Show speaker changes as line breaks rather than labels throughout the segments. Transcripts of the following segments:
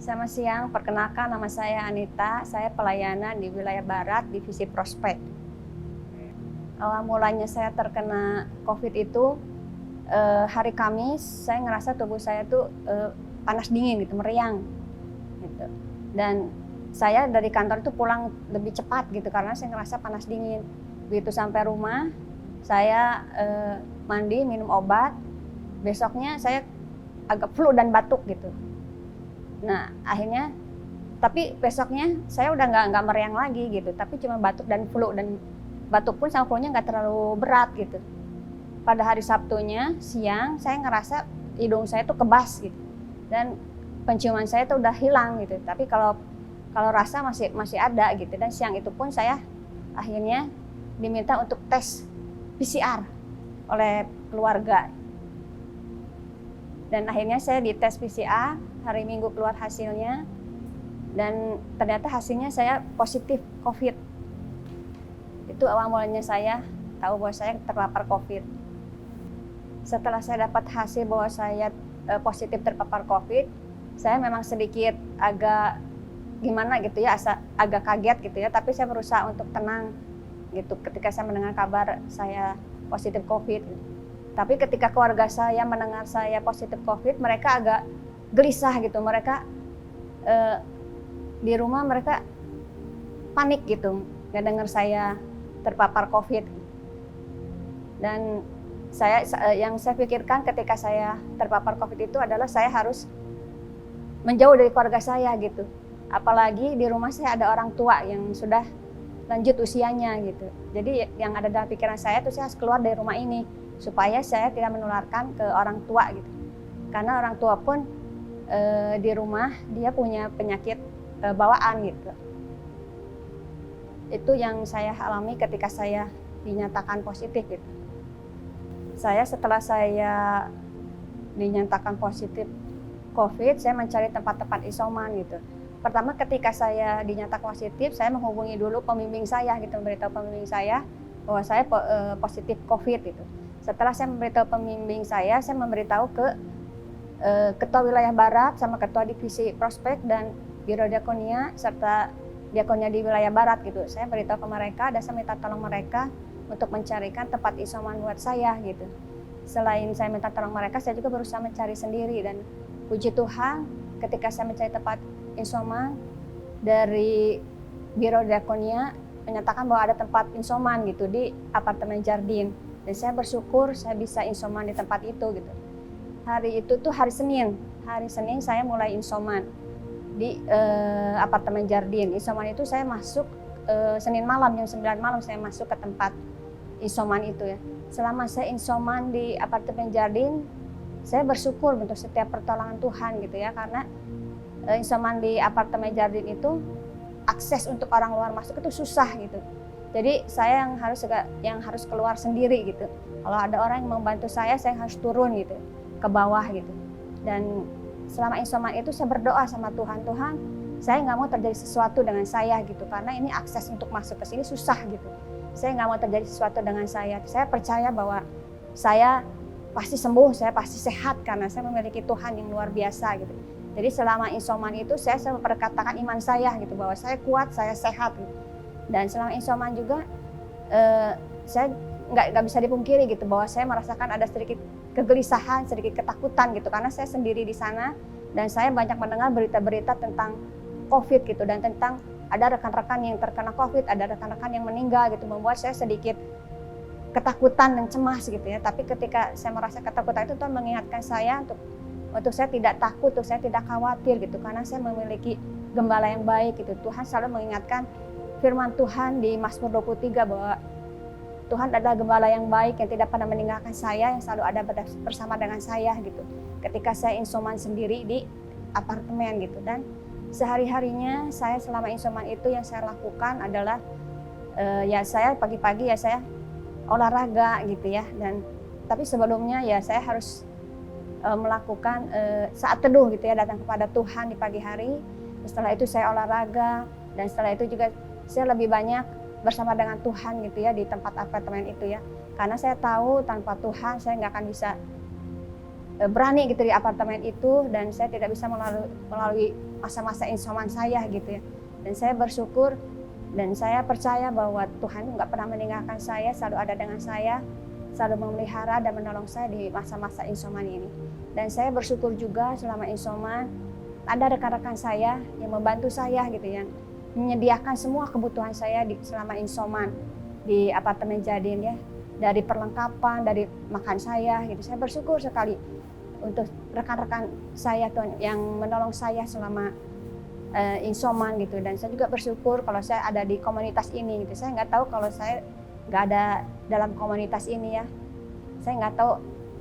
Selamat siang, perkenalkan nama saya Anita, saya pelayanan di wilayah Barat, Divisi Prospek. Awal mulanya saya terkena COVID itu hari Kamis, saya ngerasa tubuh saya tuh panas dingin gitu, meriang gitu. Dan saya dari kantor itu pulang lebih cepat gitu karena saya ngerasa panas dingin. Begitu sampai rumah, saya mandi, minum obat. Besoknya saya agak flu dan batuk gitu. Nah akhirnya, tapi besoknya saya udah nggak meriang lagi gitu, tapi cuma batuk dan flu, dan batuk pun sama flu-nya nggak terlalu berat gitu. Pada hari Sabtunya siang saya ngerasa hidung saya tuh kebas gitu, dan penciuman saya tuh udah hilang gitu, tapi kalau rasa masih ada gitu. Dan siang itu pun saya akhirnya diminta untuk tes PCR oleh keluarga. Dan akhirnya saya dites PCR, hari Minggu keluar hasilnya, dan ternyata hasilnya saya positif COVID. Itu awal mulanya saya tahu bahwa saya terpapar COVID. Setelah saya dapat hasil bahwa saya positif terpapar COVID, saya memang sedikit agak gimana gitu ya, agak kaget gitu ya, tapi saya berusaha untuk tenang gitu ketika saya mendengar kabar saya positif COVID. Tapi ketika keluarga saya mendengar saya positif COVID, mereka agak gelisah gitu. Mereka di rumah mereka panik gitu, nggak dengar saya terpapar COVID. Dan yang saya pikirkan ketika saya terpapar COVID itu adalah saya harus menjauh dari keluarga saya gitu. Apalagi di rumah saya ada orang tua yang sudah lanjut usianya gitu. Jadi yang ada dalam pikiran saya itu saya harus keluar dari rumah ini supaya saya tidak menularkan ke orang tua gitu. Karena orang tua pun di rumah dia punya penyakit bawaan gitu. Itu yang saya alami ketika saya dinyatakan positif gitu. Setelah saya dinyatakan positif COVID, saya mencari tempat-tempat isoman gitu. Pertama ketika saya dinyatakan positif, saya menghubungi dulu pembimbing saya gitu, memberitahu pembimbing saya bahwa saya positif COVID gitu. Setelah saya memberitahu pembimbing saya memberitahu ke Ketua Wilayah Barat sama Ketua Divisi Prospek dan Biro Diakonia serta Diakonia di Wilayah Barat gitu. Saya beritahu ke mereka dan saya minta tolong mereka untuk mencarikan tempat isoman buat saya gitu. Selain saya minta tolong mereka, saya juga berusaha mencari sendiri, dan puji Tuhan ketika saya mencari tempat isoman dari Biro Diakonia menyatakan bahwa ada tempat isoman gitu di apartemen Jardin, dan saya bersyukur saya bisa isoman di tempat itu gitu. Hari itu tuh hari Senin saya mulai isoman di apartemen Jardin. Isoman itu saya masuk Senin malam, jam 9 malam saya masuk ke tempat isoman itu ya. Selama saya isoman di apartemen Jardin, saya bersyukur untuk setiap pertolongan Tuhan gitu ya, karena isoman di apartemen Jardin itu akses untuk orang luar masuk itu susah gitu. Jadi saya yang harus keluar sendiri gitu. Kalau ada orang yang membantu saya harus turun gitu ke bawah gitu. Dan selama isoman itu saya berdoa sama Tuhan, saya nggak mau terjadi sesuatu dengan saya gitu, karena ini akses untuk masuk ke sini susah gitu. Saya nggak mau terjadi sesuatu dengan saya. Saya percaya bahwa saya pasti sembuh, saya pasti sehat karena saya memiliki Tuhan yang luar biasa gitu. Jadi selama isoman itu saya memperkatakan iman saya gitu, bahwa saya kuat, saya sehat gitu. Dan selama isoman juga saya nggak bisa dipungkiri gitu bahwa saya merasakan ada sedikit kegelisahan, sedikit ketakutan gitu, karena saya sendiri di sana dan saya banyak mendengar berita-berita tentang COVID gitu, dan tentang ada rekan-rekan yang terkena COVID, ada rekan-rekan yang meninggal gitu, membuat saya sedikit ketakutan dan cemas gitu ya. Tapi ketika saya merasa ketakutan itu, Tuhan mengingatkan saya untuk saya tidak takut, untuk saya tidak khawatir gitu, karena saya memiliki gembala yang baik gitu. Tuhan selalu mengingatkan firman Tuhan di Mazmur 23 bahwa Tuhan adalah gembala yang baik yang tidak pernah meninggalkan saya, yang selalu ada bersama dengan saya gitu. Ketika saya isoman sendiri di apartemen gitu, dan sehari-harinya saya selama isoman itu yang saya lakukan adalah ya saya pagi-pagi ya saya olahraga gitu ya, dan tapi sebelumnya ya saya harus melakukan saat teduh gitu ya, datang kepada Tuhan di pagi hari. Setelah itu saya olahraga, dan setelah itu juga saya lebih banyak bersama dengan Tuhan gitu ya di tempat apartemen itu ya, karena saya tahu tanpa Tuhan saya nggak akan bisa berani gitu di apartemen itu, dan saya tidak bisa melalui masa-masa insoman saya gitu ya. Dan saya bersyukur dan saya percaya bahwa Tuhan nggak pernah meninggalkan saya, selalu ada dengan saya, selalu memelihara dan menolong saya di masa-masa insoman ini. Dan saya bersyukur juga selama insoman ada rekan-rekan saya yang membantu saya gitu ya, menyediakan semua kebutuhan saya selama insoman di apartemen Jadin ya, dari perlengkapan, dari makan saya gitu. Saya bersyukur sekali untuk rekan-rekan saya Tuhan yang menolong saya selama insoman gitu. Dan saya juga bersyukur kalau saya ada di komunitas ini gitu. Saya nggak tahu kalau saya nggak ada dalam komunitas ini ya, saya nggak tahu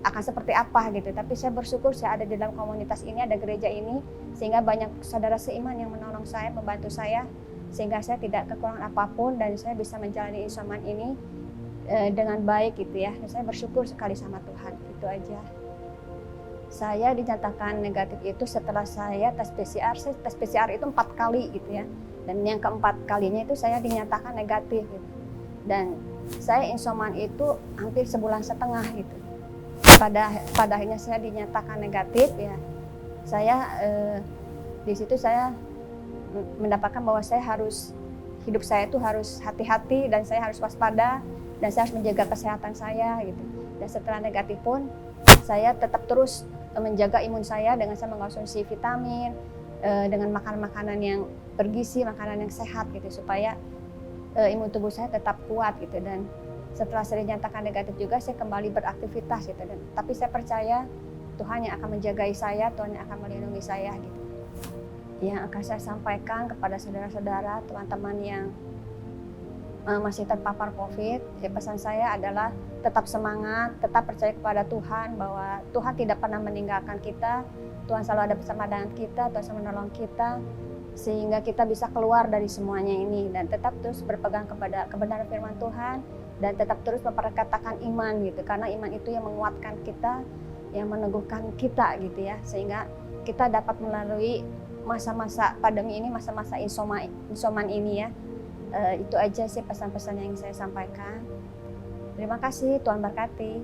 akan seperti apa gitu. Tapi saya bersyukur saya ada di dalam komunitas ini, ada gereja ini, sehingga banyak saudara seiman yang menolong saya, membantu saya, sehingga saya tidak kekurangan apapun dan saya bisa menjalani insoman ini dengan baik gitu ya. Dan saya bersyukur sekali sama Tuhan. Itu aja. Saya dinyatakan negatif itu setelah saya tes PCR. Saya tes PCR itu 4 kali gitu ya. Dan yang keempat kalinya itu saya dinyatakan negatif gitu. Dan saya insoman itu hampir sebulan setengah gitu. Pada akhirnya saya dinyatakan negatif ya. Saya di situ saya mendapatkan bahwa hidup saya itu harus hati-hati dan saya harus waspada dan saya harus menjaga kesehatan saya gitu. Dan setelah negatif pun saya tetap terus menjaga imun saya dengan saya mengkonsumsi vitamin, dengan makanan-makanan yang bergizi, makanan yang sehat gitu supaya imun tubuh saya tetap kuat gitu. Dan setelah saya dinyatakan negatif juga saya kembali beraktivitas gitu. Dan tapi saya percaya Tuhan yang akan menjagai saya, Tuhan yang akan melindungi saya gitu. Yang akan saya sampaikan kepada saudara-saudara, teman-teman yang masih terpapar COVID, pesan saya adalah tetap semangat, tetap percaya kepada Tuhan bahwa Tuhan tidak pernah meninggalkan kita, Tuhan selalu ada bersama dengan kita, Tuhan selalu menolong kita, sehingga kita bisa keluar dari semuanya ini dan tetap terus berpegang kepada kebenaran firman Tuhan dan tetap terus memperkatakan iman gitu, karena iman itu yang menguatkan kita, yang meneguhkan kita gitu ya, sehingga kita dapat melalui masa-masa pandemi ini, masa-masa insoman ini ya. Itu aja sih pesan-pesan yang saya sampaikan. Terima kasih, Tuhan berkati.